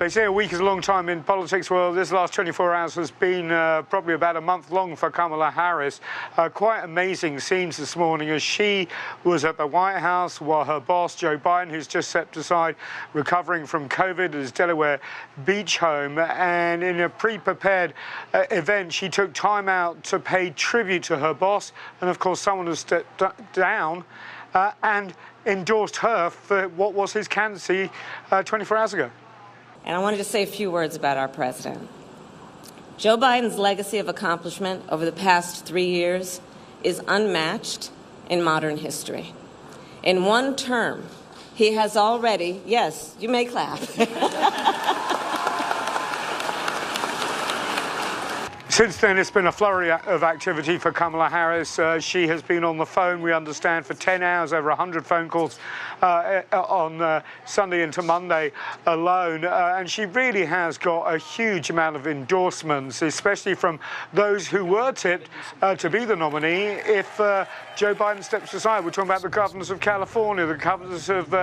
They say a week is a long time in politics. Well, this last 24 hours has been probably about a month long for Kamala Harris. Quite amazing scenes this morning as she was at the White House while her boss, Joe Biden, who's just stepped aside, recovering from COVID at his Delaware beach home. And in a pre-prepared event, she took time out to pay tribute to her boss. And of course, someone has stepped down and endorsed her for what was his candidacy 24 hours ago. And I wanted to say a few words about our president. Joe Biden's legacy of accomplishment over the past 3 years is unmatched in modern history. In one term, he has already, yes, you may clap. Since then, it's been a flurry of activity for Kamala Harris. She has been on the phone, we understand, for 10 hours, over 100 phone calls on Sunday into Monday alone. And she really has got a huge amount of endorsements, especially from those who were tipped to be the nominee if Joe Biden steps aside. We're talking about the governors of California, the governors of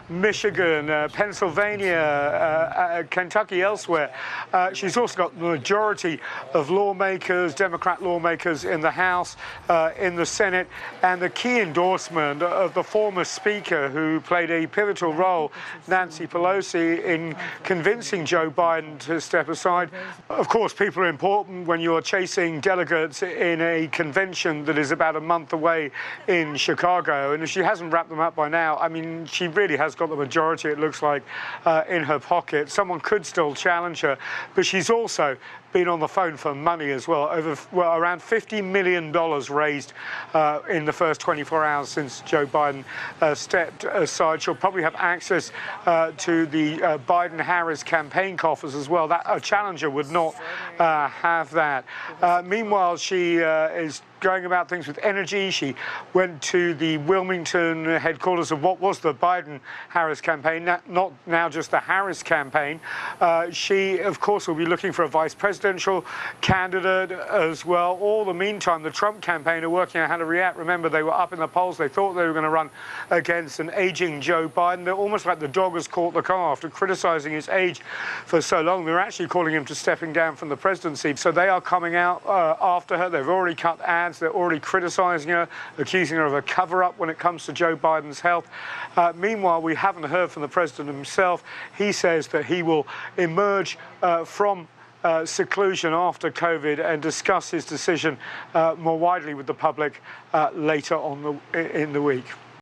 Michigan, Pennsylvania, Kentucky, elsewhere. She's also got the majority of lawmakers, Democrat lawmakers in the House, in the Senate, and the key endorsement of the former Speaker who played a pivotal role, Nancy Pelosi, in convincing Joe Biden to step aside. Of course, people are important when you're chasing delegates in a convention that is about a month away in Chicago. And if she hasn't wrapped them up by now, I mean, she really has got the majority, it looks like, in her pocket. Someone could still challenge her, but she's also been on the phone for money as well. Around $50 million raised in the first 24 hours since Joe Biden stepped aside. She'll probably have access to the Biden-Harris campaign coffers as well. That a challenger would not have that. Meanwhile, she is going about things with energy. She went to the Wilmington headquarters of what was the Biden-Harris campaign, not now just the Harris campaign. She, of course, will be looking for a vice presidential candidate as well. All the meantime, the Trump campaign are working out how to react. Remember, they were up in the polls. They thought they were going to run against an aging Joe Biden. They're almost like the dog has caught the car after criticizing his age for so long. They're actually calling him to stepping down from the presidency. So they are coming out after her. They've already cut ads. They're already criticizing her, accusing her of a cover-up when it comes to Joe Biden's health. Meanwhile, we haven't heard from the president himself. He says that he will emerge from seclusion after COVID and discuss his decision more widely with the public later on in the week.